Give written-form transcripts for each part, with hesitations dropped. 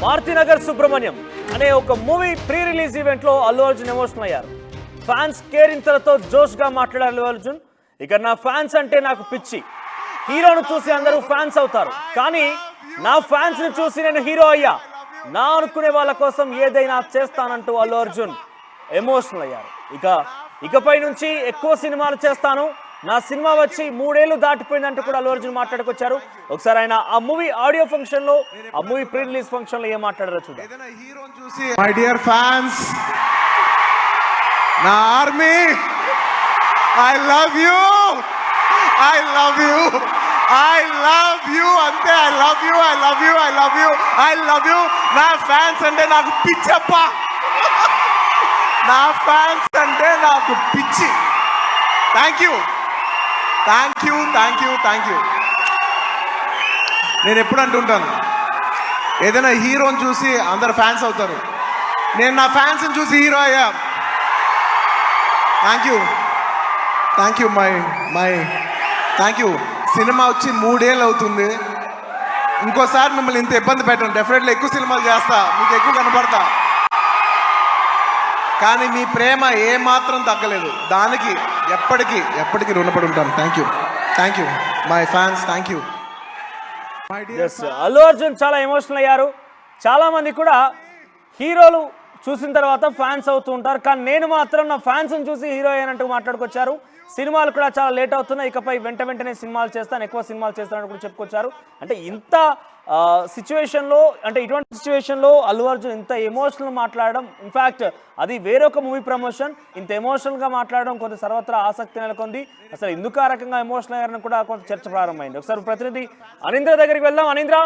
మారుతినగర్ సుబ్రహ్మణ్యం అనే ఒక movie pre release event లో అల్లు అర్జున్ ఎమోషనల్ అయ్యారు. ఫ్యాన్స్ కేరింతలతో జోష్ గా మాట్లాడారు అల్లు అర్జున్. ఇక నా ఫ్యాన్స్ అంటే నాకు పిచ్చి, హీరోను చూసి అందరూ ఫ్యాన్స్ అవుతారు, కానీ నా ఫ్యాన్స్ ని చూసి నేను హీరో అయ్యా, నా అనుకునే వాళ్ళ కోసం ఏదైనా చేస్తానంటూ అల్లు అర్జున్ ఎమోషనల్ అయ్యారు. ఇకపై నుంచి ఎక్కువ సినిమాలు చేస్తాను, నా సినిమా వచ్చి 3 ఏళ్ళు దాటిపోయిందంటూ కూడా అల్లు అర్జున్ మాట్లాడుకొచ్చారు. ఒకసారి ఆయన ఆ మూవీ ఆడియో ఫంక్షన్ లో, ఆ మూవీ ప్రీ రిలీజ్ ఫంక్షన్ లో ఏం మాట్లాడారో చూద్దాం. మై డియర్ ఫ్యాన్స్, నా army, I love you, I love you, I love you, అంతే. I love you, I love you, I love you, I love you. నా fans అంటే నాకు పిచ్చప్ప, నా ఫ్యాన్స్ అంటే నాకు పిచ్చి. Thank you, thank you, thank you, thank you. నేను ఎప్పుడు అంటుంటాను, ఏదైనా హీరోని చూసి అందరు ఫ్యాన్స్ అవుతారు, నేను నా ఫ్యాన్స్ని చూసి హీరో అయ్యా. Thank you, thank you, my thank you. Cinema వచ్చి 3 ఏళ్ళు అవుతుంది. ఇంకోసారి మిమ్మల్ని ఇంత ఇబ్బంది పెట్టండి, డెఫినెట్లీ ఎక్కువ సినిమాలు చేస్తా, మీకు ఎక్కువ కనపడతా, కానీ మీ ప్రేమ ఏమాత్రం తగ్గలేదు. దానికి ఎప్పటికీ రుణపడి ఉంటాను. Thank you my fans, thank you. Allu Arjun చాలా ఎమోషనల్ అయ్యారు. చాలా మంది కూడా హీరోలు చూసిన తర్వాత ఫ్యాన్స్ అవుతూ ఉంటారు, కానీ నేను మాత్రం నా ఫ్యాన్స్ని చూసి హీరో అయ్యానంటూ మాట్లాడుకొచ్చారు. సినిమాలు కూడా చాలా లేట్ అవుతున్నాయి, ఇకపై వెంటనే సినిమాలు చేస్తాను, ఎక్కువ సినిమాలు చేస్తానని కూడా చెప్పుకొచ్చారు. అంటే ఇంత సిచ్యువేషన్లో, అంటే ఇటువంటి సిచ్యువేషన్లో అల్లు అర్జున్ ఇంత ఎమోషనల్ మాట్లాడడం, ఇన్ఫ్యాక్ట్ అది వేరొక మూవీ ప్రమోషన్, ఇంత ఎమోషనల్గా మాట్లాడడం కొంత సర్వత్రా ఆసక్తి నెలకొంది. అసలు ఎందుకు ఆ రకంగా ఎమోషనల్ అయ్యారని కూడా కొంత చర్చ ప్రారంభమైంది. ఒకసారి ప్రతినిధి అనీంద్ర దగ్గరికి వెళ్దాం. అనీంద్ర,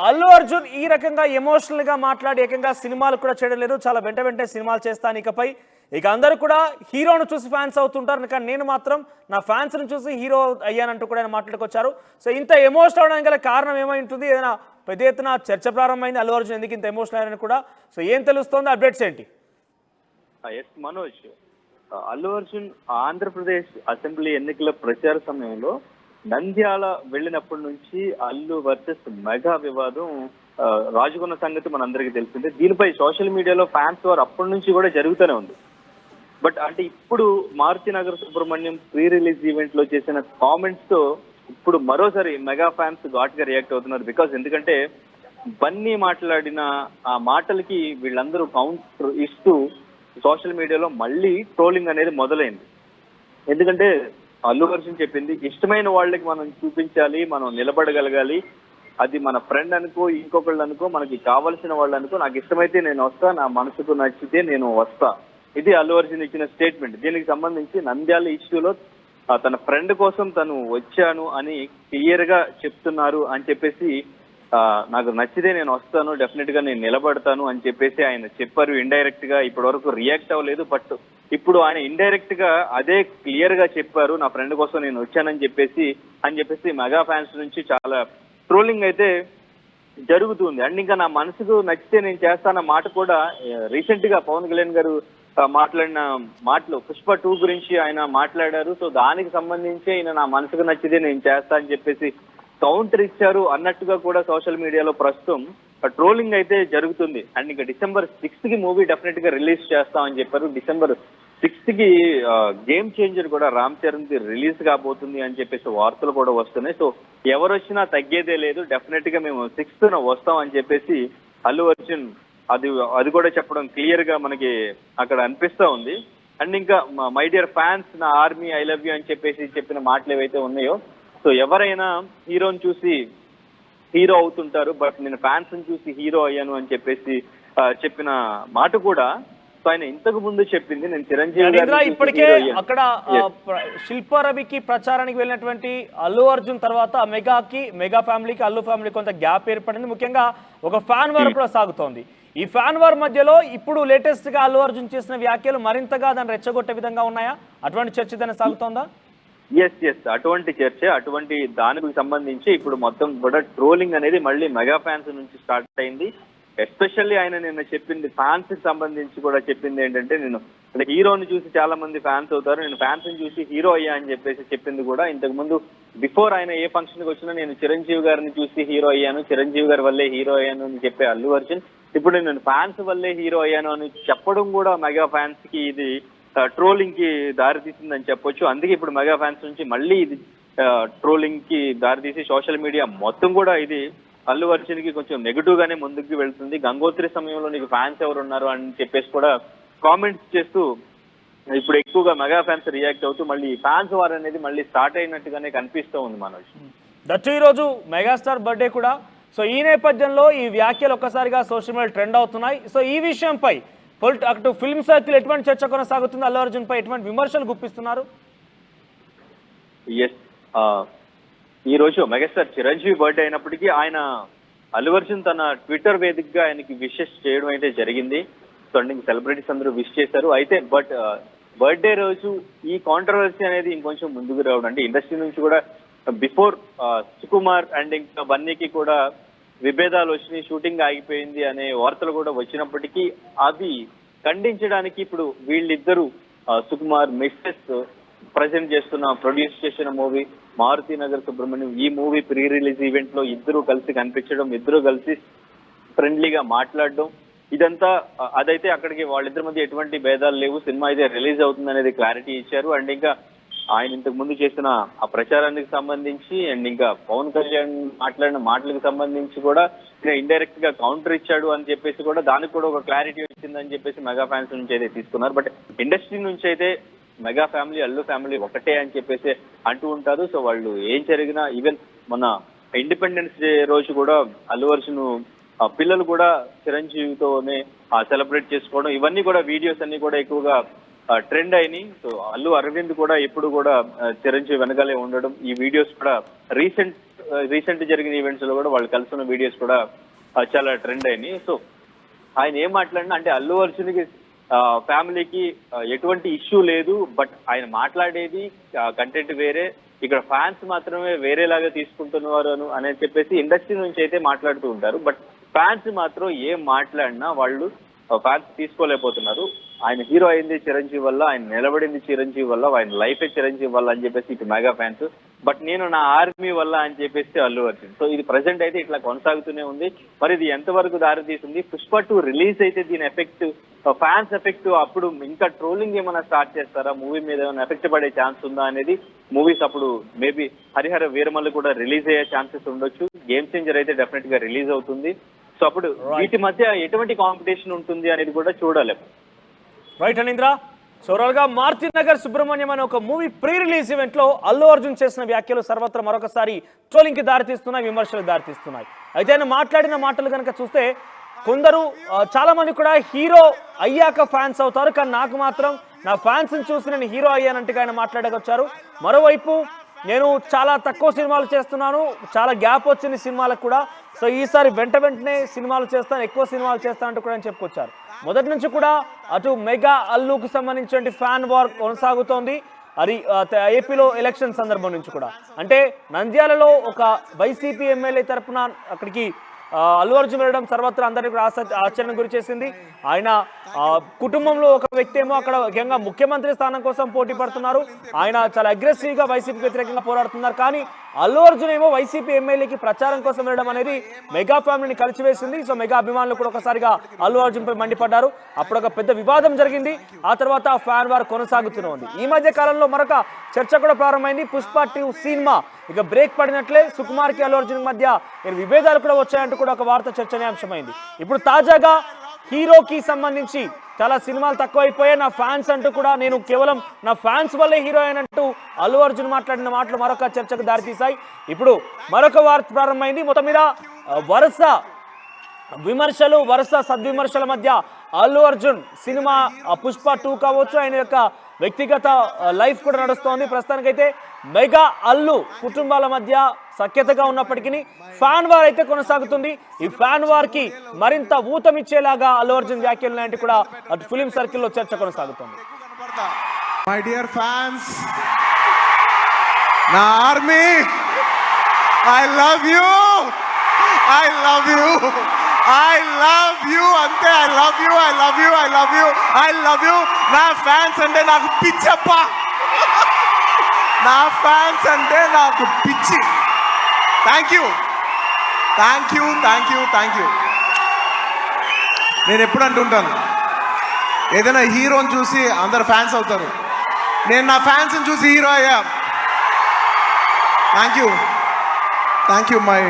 అల్లు అర్జున్ ఈ రకంగా ఎమోషనల్గా మాట్లాడి ఏకంగా సినిమాలు కూడా చేయడం లేదు, చాలా వెంటనే సినిమాలు చేస్తాను ఇకపై, ఇక అందరూ కూడా హీరోను చూసి ఫ్యాన్స్ అవుతుంటారు, కానీ నేను మాత్రం నా ఫ్యాన్స్ని చూసి హీరో అయ్యానంటూ కూడా ఆయన మాట్లాడుకొచ్చారు. సో ఇంత ఎమోషనల్ అవడానికి గల కారణం ఏమై ఉంటుంది? ఏదైనా పెద్ద ఎత్తున చర్చ ప్రారంభమైంది అల్లు అర్జున్ ఎందుకు ఇంత ఎమోషనల్ అయ్యారని కూడా. సో ఏం తెలుస్తోంది, అప్డేట్స్ ఏంటి? ఎస్ మనోజ్, అల్లు అర్జున్ ఆంధ్రప్రదేశ్ అసెంబ్లీ ఎన్నికల ప్రచార సమయంలో నంద్యాల వెళ్ళినప్పటి నుంచి అల్లు వర్సెస్ మెగా వివాదం రాజుకున్న సంగతి మనందరికీ తెలిసిందే. దీనిపై సోషల్ మీడియాలో ఫ్యాన్స్ వారు అప్పటి నుంచి కూడా జరుగుతూనే ఉంది. బట్ అంటే ఇప్పుడు Maruthi Nagar Subrahmanyam pre release event లో చేసిన కామెంట్స్ తో ఇప్పుడు మరోసారి మెగా ఫ్యాన్స్ ఘాటుగా రియాక్ట్ అవుతున్నారు. బికాస్ ఎందుకంటే బన్నీ మాట్లాడిన ఆ మాటలకి వీళ్ళందరూ కౌంటర్ ఇస్తూ సోషల్ మీడియాలో మళ్ళీ ట్రోలింగ్ అనేది మొదలైంది. ఎందుకంటే అల్లు అర్జున్ చెప్పింది, ఇష్టమైన వాళ్ళకి మనం చూపించాలి, మనం నిలబడగలగాలి, అది మన ఫ్రెండ్ అనుకో, ఇంకొకళ్ళు అనుకో, మనకి కావాల్సిన వాళ్ళు అనుకో, నాకు ఇష్టమైతే నేను వస్తా, నా మనసుకు నచ్చితే నేను వస్తా. ఇది అల్లు అర్జున్ ఇచ్చిన స్టేట్మెంట్. దీనికి సంబంధించి నంద్యాల ఇష్యూలో తన ఫ్రెండ్ కోసం తను వచ్చాను అని క్లియర్ గా చెప్తున్నారు అని చెప్పేసి, నాకు నచ్చితే నేను వస్తాను, డెఫినెట్ గా నేను నిలబడతాను అని చెప్పేసి ఆయన చెప్పారు. ఇండైరెక్ట్ గా ఇప్పటి వరకు రియాక్ట్ అవ్వలేదు, బట్ ఇప్పుడు ఆయన ఇండైరెక్ట్ గా అదే క్లియర్ గా చెప్పారు, నా ఫ్రెండ్ కోసం నేను వచ్చానని చెప్పేసి మెగా ఫ్యాన్స్ నుంచి చాలా ట్రోలింగ్ అయితే జరుగుతుంది. అండ్ ఇంకా నా మనసుకు నచ్చితే నేను చేస్తాన మాట కూడా రీసెంట్ గా పవన్ కళ్యాణ్ గారు మాట్లాడిన మాటలు పుష్ప 2 గురించి ఆయన మాట్లాడారు. సో దానికి సంబంధించి ఆయన నా మనసుకు నచ్చితే నేను చేస్తా అని చెప్పేసి కౌంటర్ ఇచ్చారు అన్నట్టుగా కూడా సోషల్ మీడియాలో ప్రస్తుతం ట్రోలింగ్ అయితే జరుగుతుంది. అండ్ ఇంకా December 6th కి మూవీ డెఫినెట్ గా రిలీజ్ చేస్తామని చెప్పారు. December 6th కి గేమ్ చేంజర్ కూడా రామ్ చరణ్ ది రిలీజ్ కాబోతుంది అని చెప్పేసి వార్తలు కూడా వస్తున్నాయి. సో ఎవరు వచ్చినా తగ్గేదే లేదు, డెఫినెట్ గా మేము 6th వస్తాం అని చెప్పేసి అల్లు అర్జున్ అది కూడా చెప్పడం క్లియర్ గా మనకి అక్కడ అనిపిస్తా ఉంది. అండ్ ఇంకా మై డియర్ ఫ్యాన్స్, నా ఆర్మీ, ఐ లవ్ యూ అని చెప్పేసి చెప్పిన మాటలు ఏవైతే ఉన్నాయో, సో ఎవరైనా హీరోని చూసి హీరో అవుతుంటారు, బట్ నేను ఫ్యాన్స్ ని చూసి హీరో అయ్యాను అని చెప్పేసి చెప్పిన మాట కూడా ఆయన ఇంతకు ముందు చెప్పింది. నేను చిరంజీవి ఇప్పటికే అక్కడ శిల్పారవికి ప్రచారానికి వెళ్ళినటువంటి అల్లు అర్జున్ తర్వాత మెగా ఫ్యామిలీకి అల్లు ఫ్యామిలీ కొంత గ్యాప్ ఏర్పడింది. ముఖ్యంగా ఒక ఫ్యాన్ వార్ కూడా సాగుతోంది. ఈ ఫ్యాన్ వార్ మధ్యలో ఇప్పుడు లేటెస్ట్ గా అల్లు అర్జున్ చేసిన వ్యాఖ్యలు మరింతగా దాన్ని రెచ్చగొట్టే విధంగా ఉన్నాయా? అటువంటి చర్చ దాన్ని సాగుతోందా? ఎస్ అటువంటి చర్చ, అటువంటి దానికి సంబంధించి ఇప్పుడు మొత్తం కూడా ట్రోలింగ్ అనేది మళ్ళీ మెగా ఫ్యాన్స్ నుంచి స్టార్ట్ అయింది. ఎస్పెషల్లీ ఆయన నిన్న చెప్పింది, ఫ్యాన్స్ కి సంబంధించి కూడా చెప్పింది ఏంటంటే, నేను అంటే హీరోని చూసి చాలా మంది ఫ్యాన్స్ అవుతారు, నేను ఫ్యాన్స్ ని చూసి హీరో అయ్యా అని చెప్పేసి చెప్పింది కూడా ఇంతకు ముందు బిఫోర్ ఆయన ఏ ఫంక్షన్ కి వచ్చినా నేను చిరంజీవి గారిని చూసి హీరో అయ్యాను, చిరంజీవి గారి వల్లే హీరో అయ్యాను అని చెప్పే అల్లు అర్జున్ ఇప్పుడు నేను ఫ్యాన్స్ వల్లే హీరో అయ్యాను అని చెప్పడం కూడా మెగా ఫ్యాన్స్ కి ఇది ట్రోలింగ్ కి దారితీసిందని చెప్పొచ్చు. అందుకే ఇప్పుడు మెగా ఫ్యాన్స్ నుంచి మళ్ళీ ఇది ట్రోలింగ్ కి దారితీసి సోషల్ మీడియా మొత్తం కూడా ఇది అల్లు అర్జున్ కి కొంచెం నెగిటివ్ గానే ముందుకు వెళ్తుంది. గంగోత్రి సమయంలో నీకు ఫ్యాన్స్ ఎవరు ఉన్నారు అని చెప్పేసి కూడా కామెంట్స్ చేస్తూ ఇప్పుడు ఎక్కువగా మెగా ఫ్యాన్స్ రియాక్ట్ అవుతూ మళ్ళీ ఫ్యాన్స్ వార్ అనేది మళ్ళీ స్టార్ట్ అయినట్టుగానే కనిపిస్తూ ఉంది మనోజ్. దట్టు ఈరోజు మెగాస్టార్ బర్త్డే కూడా. సో ఈ నేపథ్యంలో ఈ వ్యాఖ్యలు ఒక్కసారిగా సోషల్ మీడియా ట్రెండ్ అవుతున్నాయి. సో ఈ విషయంపై అటు ఫిల్మ్ సర్కిల్ ఎటువంటి చర్చ కొనసాగుతుంది, అల్లు అర్జున్ పై ఎటువంటి విమర్శలు గుప్పిస్తున్నారు? ఎస్, ఈ రోజు మెగాస్టార్ చిరంజీవి బర్త్డే అయినప్పటికీ ఆయన అల్లు అర్జున్ తన ట్విట్టర్ వేదికగా ఆయనకి విషెస్ చేయడం అయితే జరిగింది. సో అండి సెలబ్రిటీస్ అందరూ విష్ చేశారు. అయితే బర్త్డే రోజు ఈ కాంట్రవర్సీ అనేది ఇంకొంచెం ముందుకు రావడం, అంటే ఇండస్ట్రీ నుంచి కూడా బిఫోర్ సుకుమార్ అండ్ ఇంకా బన్నీకి కూడా విభేదాలు వచ్చినాయి, షూటింగ్ ఆగిపోయింది అనే వార్తలు కూడా వచ్చినప్పటికీ అవి ఖండించడానికి ఇప్పుడు వీళ్ళిద్దరూ సుకుమార్ మిస్సెస్ ప్రజెంట్ ప్రొడ్యూస్ చేసిన మూవీ మారుతి నగర్ సుబ్రహ్మణ్యం, ఈ మూవీ ప్రీ రిలీజ్ ఈవెంట్ లో ఇద్దరు కలిసి కనిపించడం, ఇద్దరు కలిసి ఫ్రెండ్లీగా మాట్లాడడం, ఇదంతా అదైతే అక్కడికి వాళ్ళిద్దరి మధ్య ఎటువంటి భేదాలు లేవు, సినిమా అయితే రిలీజ్ అవుతుంది అనేది క్లారిటీ ఇచ్చారు. అండ్ ఇంకా ఆయన ఇంతకు ముందు చేసిన ఆ ప్రచారానికి సంబంధించి అండ్ ఇంకా పవన్ కళ్యాణ్ మాట్లాడిన మాటలకు సంబంధించి కూడా ఇండైరెక్ట్ గా కౌంటర్ ఇచ్చాడు అని చెప్పేసి కూడా దానికి కూడా ఒక క్లారిటీ వచ్చిందని చెప్పేసి మెగా ఫ్యాన్స్ నుంచి అయితే తీసుకున్నారు. బట్ ఇండస్ట్రీ నుంచి అయితే మెగా ఫ్యామిలీ అల్లు ఫ్యామిలీ ఒకటే అని చెప్పేసి అంటూ ఉంటారు. సో వాళ్ళు ఏం జరిగినా ఈవెన్ మన ఇండిపెండెన్స్ డే రోజు కూడా అల్లు అర్జున్ పిల్లలు కూడా చిరంజీవితోనే సెలబ్రేట్ చేసుకోవడం, ఇవన్నీ కూడా వీడియోస్ అన్ని కూడా ఎక్కువగా ట్రెండ్ అయినాయి. సో అల్లు అరవింద్ కూడా ఎప్పుడు కూడా చిరంజీవి వెనకాలే ఉండడం, ఈ వీడియోస్ కూడా రీసెంట్ జరిగిన ఈవెంట్స్ లో కూడా వాళ్ళు కలిసిన వీడియోస్ కూడా చాలా ట్రెండ్ అయినాయి. సో ఆయన ఏం మాట్లాడినా అంటే అల్లు అర్జున్కి ఫ్యామిలీకి ఎటువంటి ఇష్యూ లేదు, బట్ ఆయన మాట్లాడేది కంటెంట్ వేరే, ఇక్కడ ఫ్యాన్స్ మాత్రమే వేరేలాగా తీసుకుంటున్నారు అని చెప్పేసి ఇండస్ట్రీ నుంచి అయితే మాట్లాడుతూ ఉంటారు. బట్ ఫ్యాన్స్ మాత్రం ఏం మాట్లాడినా వాళ్ళు ఫ్యాన్స్ తీసుకోలేకపోతున్నారు. ఆయన హీరో అయింది చిరంజీవి వల్ల, ఆయన నిలబడింది చిరంజీవి వల్ల, ఆయన లైఫే చిరంజీవి వల్ల అని చెప్పేసి ఇటు మెగా ఫ్యాన్స్, బట్ నేను నా ఆర్మీ వల్ల అని చెప్పేసి అల్లు అర్జున్. సో ఇది ప్రజెంట్ అయితే ఇట్లా కొనసాగుతూనే ఉంది. మరి ఇది ఎంతవరకు దారి తీస్తుంది? పుష్ప 2 రిలీజ్ అయితే దీని ఎఫెక్ట్, ఫ్యాన్స్ ఎఫెక్ట్ అప్పుడు ఇంకా ట్రోలింగ్ ఏమైనా స్టార్ట్ చేస్తారా, మూవీ మీద ఏమైనా ఎఫెక్ట్ పడే ఛాన్స్ ఉందా అనేది మూవీస్ అప్పుడు మేబీ హరిహర వీరమల్లు కూడా రిలీజ్ అయ్యే ఛాన్సెస్ ఉండొచ్చు. గేమ్ చేంజర్ అయితే డెఫినెట్ గా రిలీజ్ అవుతుంది. సో అప్పుడు వీటి మధ్య ఎటువంటి కాంపిటీషన్ ఉంటుంది అనేది కూడా చూడాలి. రైట్ అనింద్ర. సో ఓవరాల్గా మారుతి నగర్ సుబ్రహ్మణ్యం అనే ఒక మూవీ ప్రీ రిలీజ్ ఈవెంట్ లో అల్లు అర్జున్ చేసిన వ్యాఖ్యలు సర్వత్రా మరొకసారి ట్రోలింగ్ కి దారితీస్తున్నాయి, విమర్శలకు దారితీస్తున్నాయి. అయితే ఆయన మాట్లాడిన మాటలు కనుక చూస్తే కొందరు చాలా మంది కూడా హీరో అయ్యాక ఫ్యాన్స్ అవుతారు, కానీ నాకు మాత్రం నా ఫ్యాన్స్ ని చూసి నేను హీరో అయ్యానంటగా ఆయన మాట్లాడకొచ్చారు. మరోవైపు నేను చాలా తక్కువ సినిమాలు చేస్తున్నాను, చాలా గ్యాప్ వచ్చింది సినిమాలకు కూడా, సో ఈసారి వెంటనే సినిమాలు చేస్తాను, ఎక్కువ సినిమాలు చేస్తాను అంటూ కూడా ఆయన చెప్పుకొచ్చారు. మొదటి నుంచి కూడా అటు మెగా అల్లుకు సంబంధించిన ఫ్యాన్ వార్ కొనసాగుతోంది. అది ఏపీలో ఎలక్షన్ సందర్భం నుంచి కూడా, అంటే నంద్యాలలో ఒక వైసీపీ ఎమ్మెల్యే తరఫున అక్కడికి అల్లు అర్జున్ వెళ్ళడం సర్వత్రా అందరికీ కూడా ఆశ్చర్యం గురి చేసింది. ఆయన కుటుంబంలో ఒక వ్యక్తి ఏమో అక్కడ ముఖ్యంగా ముఖ్యమంత్రి స్థానం కోసం పోటీ పడుతున్నారు, ఆయన చాలా అగ్రెసివ్ గా వైసీపీకి వ్యతిరేకంగా పోరాడుతున్నారు. కానీ అల్లు అర్జున్ ఏమో వైసీపీ ఎమ్మెల్యేకి ప్రచారం కోసం వెళ్ళడం అనేది మెగా ఫ్యామిలీని కలిసివేసింది. సో మెగా అభిమానులు కూడా ఒకసారిగా అల్లు అర్జున్ పై మండిపడ్డారు. అప్పుడు ఒక పెద్ద వివాదం జరిగింది, ఆ తర్వాత ఫ్యాన్ వార్ కొనసాగుతూనే ఉంది. ఈ మధ్య కాలంలో మరొక చర్చ కూడా ప్రారంభమైంది. పుష్ప 2 సినిమా ఇక బ్రేక్ పడినట్లే, సుకుమార్ కి అల్లు అర్జున్ మధ్య విభేదాలు కూడా వచ్చాయంటూ కూడా ఒక వార్త చర్చనీయాంశమైంది. ఇప్పుడు తాజాగా హీరోకి సంబంధించి చాలా సినిమాలు తక్కువైపోయాయి, నా ఫ్యాన్స్ అంటూ కూడా నేను కేవలం నా ఫ్యాన్స్ వల్లే హీరో అయినట్టు అల్లు అర్జున్ మాట్లాడిన మాటలు మరొక చర్చకు దారితీశాయి. ఇప్పుడు మరొక వార్త ప్రారంభమైంది. మొత్తం మీద వరుస విమర్శలు, వరుస సద్విమర్శల మధ్య అల్లు అర్జున్ సినిమా పుష్ప 2 కావచ్చు, ఆయన యొక్క వ్యక్తిగత లైఫ్ కూడా నడుస్తోంది. ప్రస్తుతానికైతే మెగా అల్లు కుటుంబాల మధ్య సఖ్యతగా ఉన్నప్పటికీ ఫ్యాన్ వార్ అయితే కొనసాగుతుంది. ఈ ఫ్యాన్ వార్ కి మరింత ఊతమిచ్చేలాగా అల్లు అర్జున్ వ్యాఖ్యలు లాంటి కూడా అటు ఫిలిం సర్కిల్లో చర్చ కొనసాగుతుంది. మై డియర్ ఫ్యాన్స్, నా army, I love you, I love you, I love you అంతే. I love you, I love you, I love you, I love you. నా ఫ్యాన్స్ అంటే నాకు పిచ్చప్ప. నా ఫ్యాన్స్ అంటే నాకు పిచ్చి. Thank you, thank you, thank you, thank you. నేను ఎప్పుడు అంటుంటాను, ఏదైనా హీరోని చూసి అందరు ఫ్యాన్స్ అవుతారు. నేను నా ఫ్యాన్స్ని చూసి హీరో అయ్యా. Thank you, thank you, my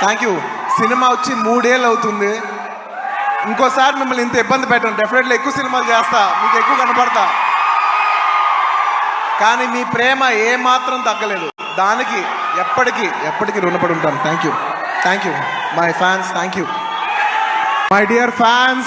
thank you. Cinema వచ్చి 3 ఏళ్ళు అవుతుంది. ఇంకోసారి మిమ్మల్ని ఇంత ఇబ్బంది పెట్టను. డెఫినెట్లీ ఎక్కువ సినిమాలు చేస్తా, మీకు ఎక్కువ కనపడతా. కానీ మీ ప్రేమ ఏమాత్రం తగ్గలేదు. దానికి ఎప్పటికీ రుణపడి ఉంటాను. Thank you, my fans. Thank you, my dear fans.